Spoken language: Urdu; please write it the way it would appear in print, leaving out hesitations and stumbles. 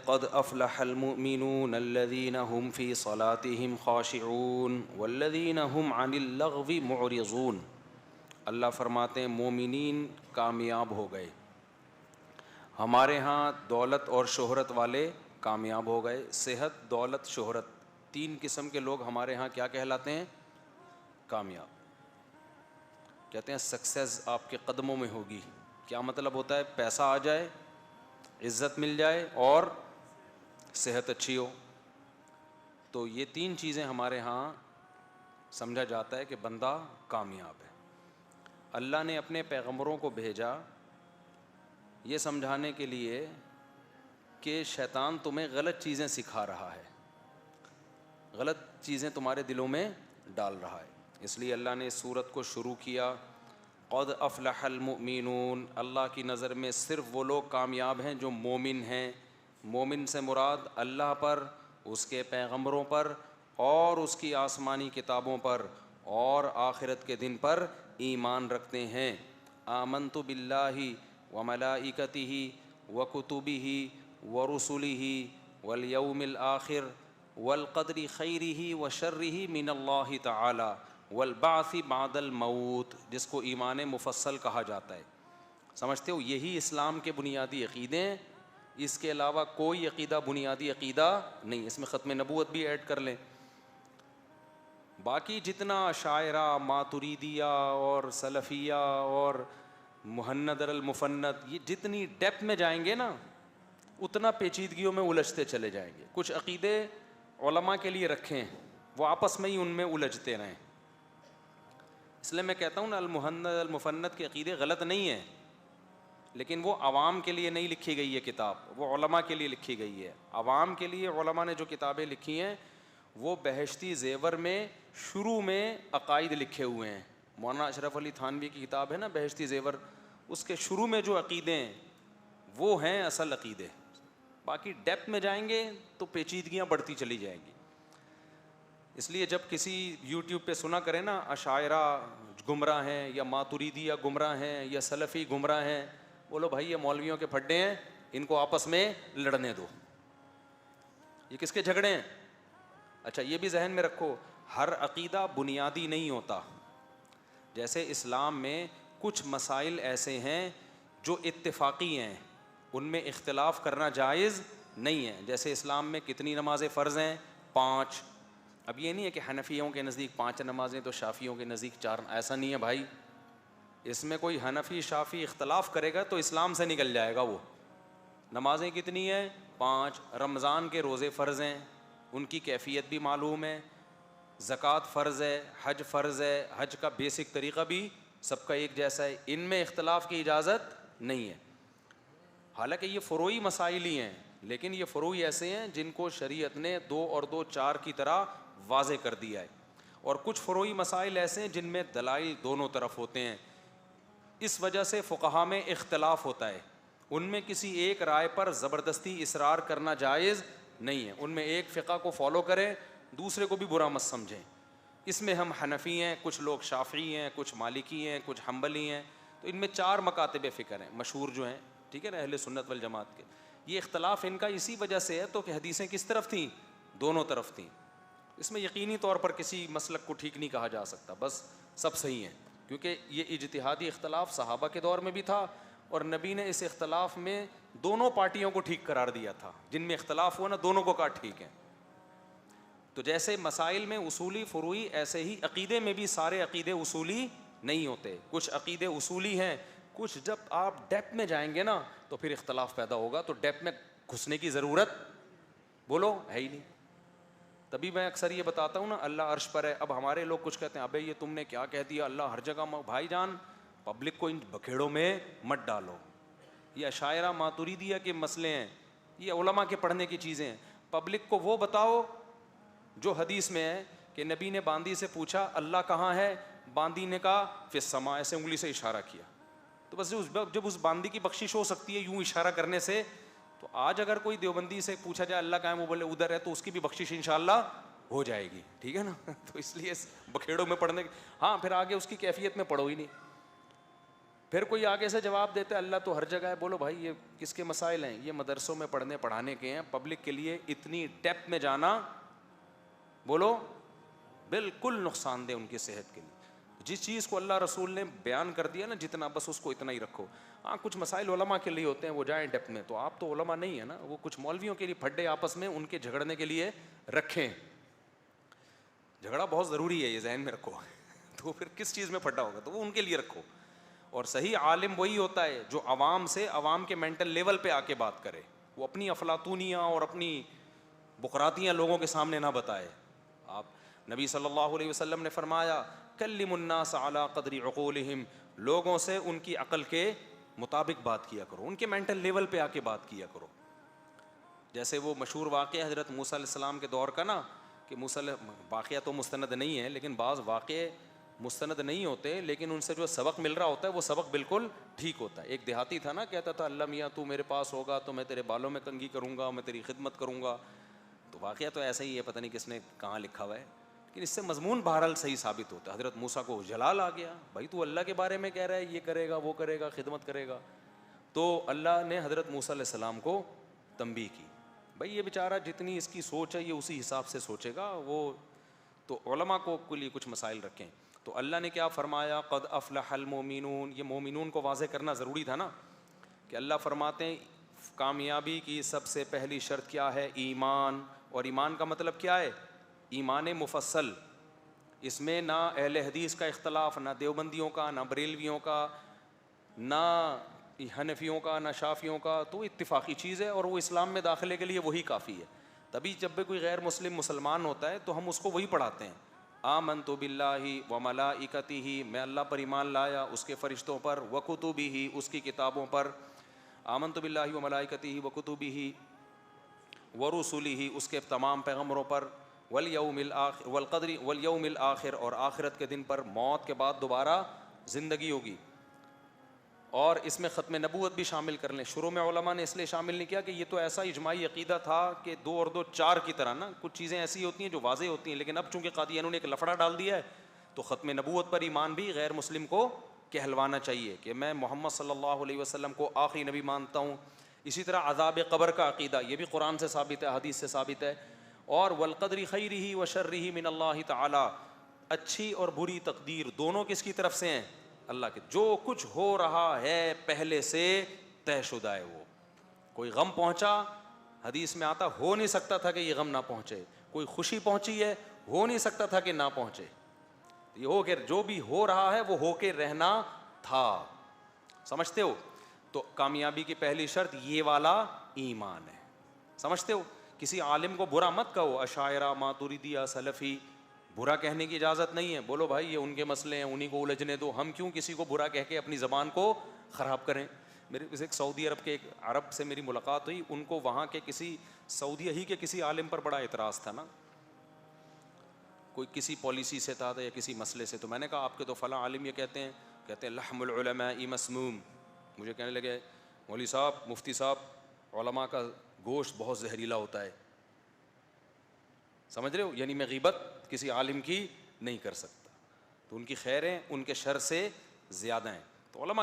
قد افلح المؤمنون الذين هم في صلاتهم خاشعون والذين هم عن اللغو معرضون. اللہ فرماتے ہیں مومنین کامیاب ہو گئے. ہمارے ہاں دولت اور شہرت والے کامیاب ہو گئے. صحت، دولت، شہرت، تین قسم کے لوگ ہمارے ہاں کیا کہلاتے ہیں؟ کامیاب. کہتے ہیں سکسیس آپ کے قدموں میں ہوگی. کیا مطلب ہوتا ہے؟ پیسہ آ جائے، عزت مل جائے اور صحت اچھی ہو. تو یہ تین چیزیں ہمارے ہاں سمجھا جاتا ہے کہ بندہ کامیاب ہے. اللہ نے اپنے پیغمبروں کو بھیجا یہ سمجھانے کے لیے کہ شیطان تمہیں غلط چیزیں سکھا رہا ہے، غلط چیزیں تمہارے دلوں میں ڈال رہا ہے. اس لیے اللہ نے اس سورت کو شروع کیا قد افلح المؤمنون. اللہ کی نظر میں صرف وہ لوگ کامیاب ہیں جو مومن ہیں. مومن سے مراد اللہ پر، اس کے پیغمبروں پر اور اس کی آسمانی کتابوں پر اور آخرت کے دن پر ایمان رکھتے ہیں. آمنت باللہ وملائکتہ وکتبہ ورسلہ والیوم الآخر والقدر خیرہ وشرہ من اللہ تعالی والبعث بعد الموت، جس کو ایمان مفصل کہا جاتا ہے. سمجھتے ہو؟ یہی اسلام کے بنیادی عقیدے ہیں. اس کے علاوہ کوئی عقیدہ بنیادی عقیدہ نہیں. اس میں ختم نبوت بھی ایڈ کر لیں. باقی جتنا شاعرہ، ماتریدیہ اور سلفیہ اور مہند المفند، یہ جتنی ڈیپتھ میں جائیں گے نا اتنا پیچیدگیوں میں الجھتے چلے جائیں گے. کچھ عقیدے علماء کے لیے رکھیں، وہ آپس میں ہی ان میں الجھتے رہیں. اس لیے میں کہتا ہوں نا المہند المفند کے عقیدے غلط نہیں ہیں، لیکن وہ عوام کے لیے نہیں لکھی گئی ہے کتاب، وہ علماء کے لیے لکھی گئی ہے. عوام کے لیے علماء نے جو کتابیں لکھی ہیں وہ بہشتی زیور میں شروع میں عقائد لکھے ہوئے ہیں. مولانا اشرف علی تھانوی کی کتاب ہے نا بہشتی زیور، اس کے شروع میں جو عقیدے ہیں وہ ہیں اصل عقیدے. باقی ڈیپتھ میں جائیں گے تو پیچیدگیاں بڑھتی چلی جائیں گی. اس لیے جب کسی یوٹیوب پہ سنا کریں نا اشاعرہ گمراہ ہیں یا ماتریدیہ گمراہ ہیں یا سلفی گمراہ ہیں، بولو بھائی یہ مولویوں کے پھڈے ہیں، ان کو آپس میں لڑنے دو. یہ کس کے جھگڑے ہیں؟ اچھا یہ بھی ذہن میں رکھو، ہر عقیدہ بنیادی نہیں ہوتا. جیسے اسلام میں کچھ مسائل ایسے ہیں جو اتفاقی ہیں، ان میں اختلاف کرنا جائز نہیں ہے. جیسے اسلام میں کتنی نمازیں فرض ہیں؟ 5. اب یہ نہیں ہے کہ حنفیوں کے نزدیک 5 نمازیں تو شافیوں کے نزدیک 4. ایسا نہیں ہے بھائی. اس میں کوئی حنفی شافی اختلاف کرے گا تو اسلام سے نکل جائے گا. وہ نمازیں کتنی ہیں؟ 5. رمضان کے روزے فرض ہیں، ان کی کیفیت بھی معلوم ہے. زکوٰۃ فرض ہے، حج فرض ہے، حج کا بیسک طریقہ بھی سب کا ایک جیسا ہے. ان میں اختلاف کی اجازت نہیں ہے. حالانکہ یہ فروعی مسائل ہی ہیں، لیکن یہ فروعی ایسے ہیں جن کو شریعت نے 2 اور 2 4 کی طرح واضح کر دیا ہے. اور کچھ فروعی مسائل ایسے ہیں جن میں دلائل دونوں طرف ہوتے ہیں. اس وجہ سے فقہا میں اختلاف ہوتا ہے. ان میں کسی ایک رائے پر زبردستی اصرار کرنا جائز نہیں ہے. ان میں ایک فقہ کو فالو کریں، دوسرے کو بھی برا مت سمجھیں. اس میں ہم حنفی ہیں، کچھ لوگ شافعی ہیں، کچھ مالکی ہیں، کچھ حنبلی ہیں. تو ان میں 4 مکاتب فکر ہیں مشہور جو ہیں، ٹھیک ہے نا، اہل سنت والجماعت کے. یہ اختلاف ان کا اسی وجہ سے ہے تو کہ حدیثیں کس طرف تھیں؟ دونوں طرف تھیں. اس میں یقینی طور پر کسی مسلک کو ٹھیک نہیں کہا جا سکتا، بس سب صحیح ہیں. کیونکہ یہ اجتہادی اختلاف صحابہ کے دور میں بھی تھا اور نبی نے اس اختلاف میں دونوں پارٹیوں کو ٹھیک قرار دیا تھا. جن میں اختلاف ہوا نا دونوں کو کہا ٹھیک ہے. تو جیسے مسائل میں اصولی فروعی، ایسے ہی عقیدے میں بھی سارے عقیدے اصولی نہیں ہوتے. کچھ عقیدے اصولی ہیں، کچھ جب آپ ڈیپتھ میں جائیں گے نا تو پھر اختلاف پیدا ہوگا. تو ڈیپتھ میں گھسنے کی ضرورت بولو ہے ہی نہیں. تبھی میں اکثر یہ بتاتا ہوں نا اللہ عرش پر ہے. اب ہمارے لوگ کچھ کہتے ہیں ابے یہ تم نے کیا کہہ دیا، اللہ ہر جگہ. بھائی جان پبلک کو ان بکھیڑوں میں مت ڈالو. یہ اشاعرہ ماتریدیہ کے مسئلے ہیں، یہ علماء کے پڑھنے کی چیزیں ہیں. پبلک کو وہ بتاؤ جو حدیث میں ہے کہ نبی نے باندی سے پوچھا اللہ کہاں ہے، باندی نے کہا فی السماء، ایسے انگلی سے اشارہ کیا. تو بس جب اس باندی کی بخشش ہو سکتی ہے یوں اشارہ کرنے سے، تو آج اگر کوئی دیوبندی سے پوچھا جائے اللہ کہاں ہے، وہ بولے ادھر ہے، تو اس کی بھی بخشش انشاءاللہ ہو جائے گی. ٹھیک ہے نا. تو اس لیے بکھیڑوں میں پڑھنے ہاں پھر آگے اس کی کیفیت میں پڑھو ہی نہیں. پھر کوئی آگے سے جواب دیتا ہے اللہ تو ہر جگہ ہے. بولو بھائی یہ کس کے مسائل ہیں؟ یہ مدرسوں میں پڑھانے کے ہیں. پبلک کے لیے اتنی ڈیپتھ میں جانا بولو بالکل نقصان دہ ان کی صحت کے لیے. جس چیز کو اللہ رسول نے بیان کر دیا نا جتنا، بس اس کو اتنا ہی رکھو. ہاں کچھ مسائل علماء کے لیے ہوتے ہیں وہ جائیں ڈیپتھ میں، تو آپ تو علماء نہیں ہیں نا، وہ کچھ مولویوں کے لیے پھڈے آپس میں ان کے جھگڑنے کے لیے رکھیں. جھگڑا بہت ضروری ہے، یہ ذہن میں رکھو. تو پھر کس چیز میں پھڈا ہوگا؟ تو وہ ان کے لیے رکھو. اور صحیح عالم وہی ہوتا ہے جو عوام سے، عوام کے مینٹل لیول پہ آ کے بات کرے. وہ اپنی افلاطونیاں اور اپنی بقراتیاں لوگوں کے سامنے نہ بتائے. آپ نبی صلی اللہ علیہ وسلم نے فرمایا کلم الناس علی قدر عقولہم، لوگوں سے ان کی عقل کے مطابق بات کیا کرو، ان کے مینٹل لیول پہ آ کے بات کیا کرو. جیسے وہ مشہور واقعہ حضرت موسیٰ علیہ السلام کے دور کا نا، کہ واقعہ تو مستند نہیں ہے لیکن بعض واقعے مستند نہیں ہوتے، لیکن ان سے جو سبق مل رہا ہوتا ہے وہ سبق بالکل ٹھیک ہوتا ہے. ایک دیہاتی تھا نا، کہتا تھا اللہ میاں تو میرے پاس ہوگا تو میں تیرے بالوں میں کنگھی کروں گا، میں تیری خدمت کروں گا. تو واقعہ تو ایسا ہی ہے، پتہ نہیں کس نے کہاں لکھا ہوا ہے، لیکن اس سے مضمون بہرحال صحیح ثابت ہوتا ہے. حضرت موسیٰ کو جلال آ گیا، بھائی تو اللہ کے بارے میں کہہ رہا ہے یہ کرے گا وہ کرے گا خدمت کرے گا. تو اللہ نے حضرت موسیٰ علیہ السلام کو تنبیہ کی، بھائی یہ بیچارہ جتنی اس کی سوچ ہے یہ اسی حساب سے سوچے گا. وہ تو علماء کو کے لیے کچھ مسائل رکھیں. تو اللہ نے کیا فرمایا؟ قد افلح المومنون. یہ مومنون کو واضح کرنا ضروری تھا نا، کہ اللہ فرماتے ہیں کامیابی کی سب سے پہلی شرط کیا ہے؟ ایمان. اور ایمان کا مطلب کیا ہے؟ ایمان مفصل. اس میں نہ اہل حدیث کا اختلاف، نہ دیوبندیوں کا، نہ بریلویوں کا، نہ حنفیوں کا، نہ شافیوں کا. تو اتفاقی چیز ہے اور وہ اسلام میں داخلے کے لیے وہی کافی ہے. تبھی جب بھی کوئی غیر مسلم مسلمان ہوتا ہے تو ہم اس کو وہی پڑھاتے ہیں. آمنت باللہ و ملائکتہ، میں اللہ پر ایمان لایا، اس کے فرشتوں پر، و کتبہ، اس کی کتابوں پر. آمنت باللہ و ملائکتہ و کتبہ و رسلہ، اس کے تمام پیغمبروں پر، والیوم الآخر والقدر والیوم الآخر، اور آخرت کے دن پر، موت کے بعد دوبارہ زندگی ہوگی. اور اس میں ختم نبوت بھی شامل کر لیں. شروع میں علماء نے اس لیے شامل نہیں کیا کہ یہ تو ایسا اجماعی عقیدہ تھا کہ 2 اور 2 4 کی طرح نا، کچھ چیزیں ایسی ہوتی ہیں جو واضح ہوتی ہیں، لیکن اب چونکہ قادیانیوں نے ایک لفڑا ڈال دیا ہے تو ختم نبوت پر ایمان بھی غیر مسلم کو کہلوانا چاہیے کہ میں محمد صلی اللہ علیہ وسلم کو آخری نبی مانتا ہوں. اسی طرح عذاب قبر کا عقیدہ، یہ بھی قرآن سے ثابت ہے، حدیث سے ثابت ہے. اور والقدر خیرہ و شرہ من اللہ تعالی، اچھی اور بری تقدیر دونوں کس کی طرف سے ہیں؟ اللہ کے. جو کچھ ہو رہا ہے پہلے سے طے شدہ ہے. وہ کوئی غم پہنچا، حدیث میں آتا ہو نہیں سکتا تھا کہ یہ غم نہ پہنچے. کوئی خوشی پہنچی ہے، ہو نہیں سکتا تھا کہ نہ پہنچے. یہ ہو کہ جو بھی ہو رہا ہے وہ ہو کے رہنا تھا. سمجھتے ہو؟ تو کامیابی کی پہلی شرط یہ والا ایمان ہے. سمجھتے ہو؟ کسی عالم کو برا مت کہو، اشاعرہ، ماتریدیہ، سلفی، برا کہنے کی اجازت نہیں ہے. بولو بھائی یہ ان کے مسئلے ہیں، انہی کو الجھنے دو، ہم کیوں کسی کو برا کہہ کے اپنی زبان کو خراب کریں. میرے ایک سعودی عرب کے ایک عرب سے میری ملاقات ہوئی، ان کو وہاں کے کسی سعودیہ ہی کے کسی عالم پر بڑا اعتراض تھا نا، کوئی کسی پالیسی سے تھا یا کسی مسئلے سے. تو میں نے کہا آپ کے تو فلاں عالم یہ کہتے ہیں لحم العلماء مسموم. مجھے کہنے لگے مولوی صاحب، مفتی صاحب، علماء کا گوشت بہت زہریلا ہوتا ہے. سمجھ رہے ہو؟ یعنی میں غیبت کسی عالم کی نہیں کر سکتا. تو ان کی خیریں ان کے شر سے زیادہ ہیں. تو علماء